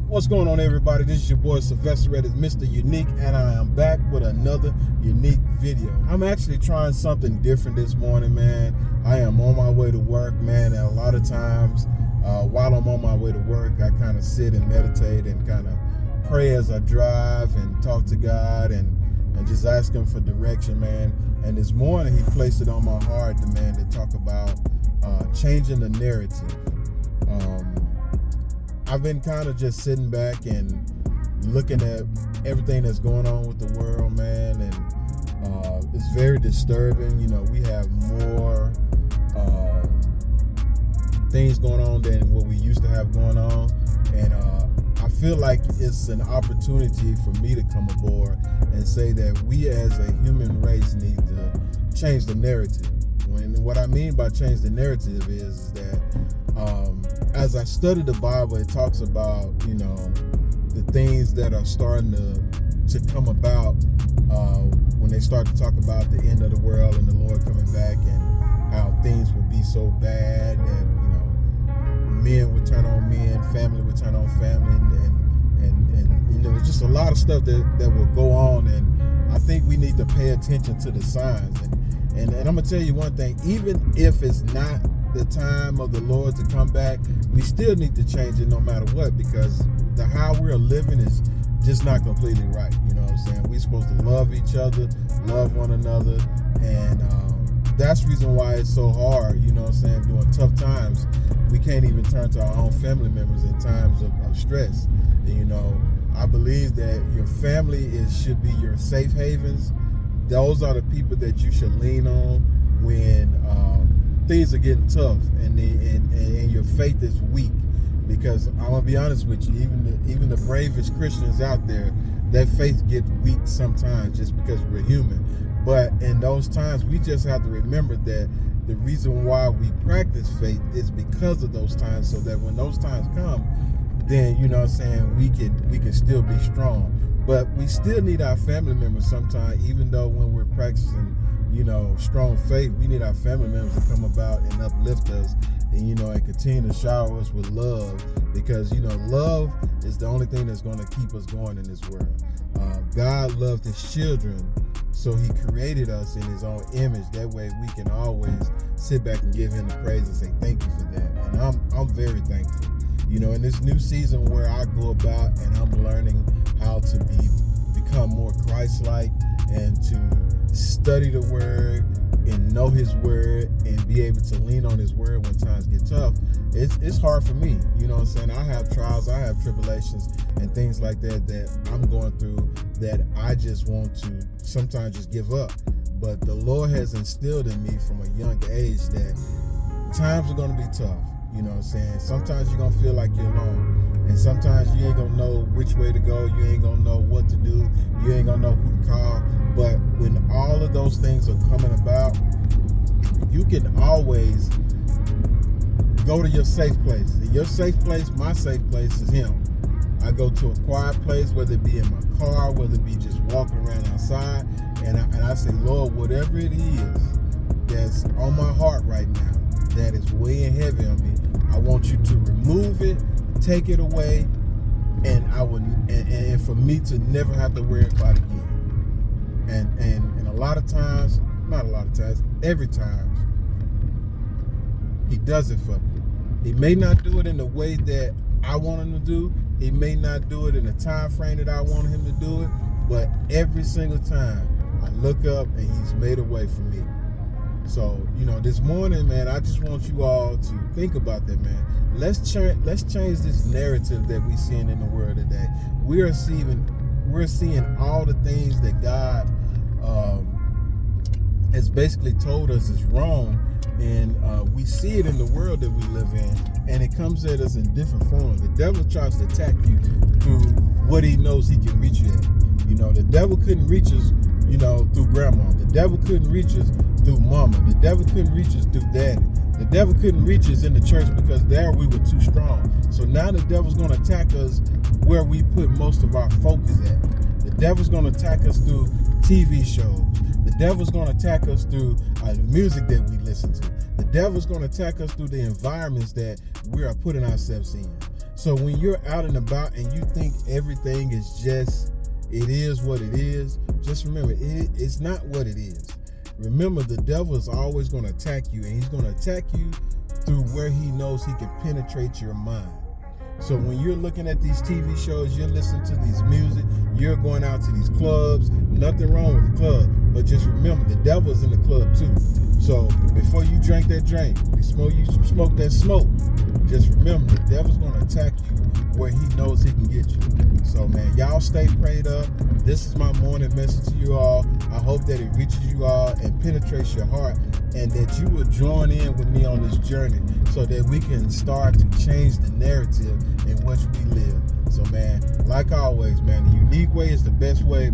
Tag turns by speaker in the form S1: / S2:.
S1: What's going on, everybody? This is your boy Sylvester Red, Mr. Unique, and I am back with another unique video. I'm actually trying something different this morning, man. I am on my way to work, man, and a lot of times while I'm on my way to work, I kind of sit and meditate and kind of pray as I drive and talk to God and just ask Him for direction, man. And this morning, He placed it on my heart, man, to talk about changing the narrative. I've been kind of just sitting back and looking at everything that's going on with the world, man, and it's very disturbing. You know, we have more things going on than what we used to have going on, and I feel like it's an opportunity for me to come aboard and say that we as a human race need to change the narrative. And what I mean by change the narrative is that as I study the Bible, it talks about, you know, the things that are starting to come about when they start to talk about the end of the world and the Lord coming back, and how things will be so bad that, you know, men would turn on men, family would turn on family, and you know, it's just a lot of stuff that will go on. And I think we need to pay attention to the signs. And I'm gonna tell you one thing: even if it's not the time of the Lord to come back, we still need to change it no matter what, because how we're living is just not completely right. You know what I'm saying? We're supposed to love each other, love one another, and that's the reason why it's so hard. You know what I'm saying? During tough times, we can't even turn to our own family members in times of stress. And, you know, I believe that your family should be your safe havens. Those are the people that you should lean on when things are getting tough and your faith is weak. Because I'm gonna be honest with you, even the bravest Christians out there, their faith gets weak sometimes just because we're human. But in those times, we just have to remember that the reason why we practice faith is because of those times, so that when those times come, then, you know what I'm saying, we can still be strong. But we still need our family members sometimes, even though when we're practicing, you know, strong faith, we need our family members to come about and uplift us, and, you know, and continue to shower us with love, because, you know, love is the only thing that's going to keep us going in this world. God loved His children, so He created us in His own image. That way we can always sit back and give Him the praise and say thank you for that. And I'm very thankful. You know, in this new season where I go about and I'm learning how to become more Christ-like and to study the Word and know His Word and be able to lean on His Word when times get tough, it's hard for me. You know what I'm saying? I have trials, I have tribulations and things like that I'm going through that I just want to sometimes just give up. But the Lord has instilled in me from a young age that times are going to be tough. You know what I'm saying? Sometimes you're going to feel like you're alone. And sometimes you ain't going to know which way to go. You ain't going to know what to do. You ain't going to know who to call. But when all of those things are coming about, you can always go to your safe place. And your safe place, my safe place, is Him. I go to a quiet place, whether it be in my car, whether it be just walking around outside. And I say, Lord, whatever it is that's on my heart right now, that is weighing heavy on me, I want you to remove it, take it away, and and for me to never have to worry about it again. And a lot of times, not a lot of times, every time, He does it for me. He may not do it in the way that I want Him to do. He may not do it in the time frame that I want Him to do it. But every single time I look up and He's made a way for me. So, you know, this morning, man, I just want you all to think about that, man. Let's change this narrative that we're seeing in the world today. We're seeing all the things that God has basically told us is wrong, and we see it in the world that we live in, and it comes at us in different forms. The devil tries to attack you through what he knows he can reach you at. You know, the devil couldn't reach us, you know, through grandma. The devil couldn't reach us through mama. The devil couldn't reach us through daddy. The devil couldn't reach us in the church because there we were too strong. So now the devil's going to attack us where we put most of our focus at. The devil's going to attack us through TV shows. The devil's going to attack us through the music that we listen to. The devil's going to attack us through the environments that we are putting ourselves in. So when you're out and about and you think everything is just, it is what it is, just remember, it's not what it is. Remember, the devil is always going to attack you, and he's going to attack you through where he knows he can penetrate your mind. So when you're looking at these TV shows, you're listening to these music, you're going out to these clubs, nothing wrong with the club, but just remember, the devil's in the club too. So before you drink that drink, you smoke that smoke, just remember, the devil's going to attack you where he knows he can get you. So man, y'all stay prayed up. This is my morning message to you all. I hope that it reaches you all and penetrates your heart, and that you will join in with me on this journey so that we can start to change the narrative in which we live. So man, like always, man, the unique way is the best way.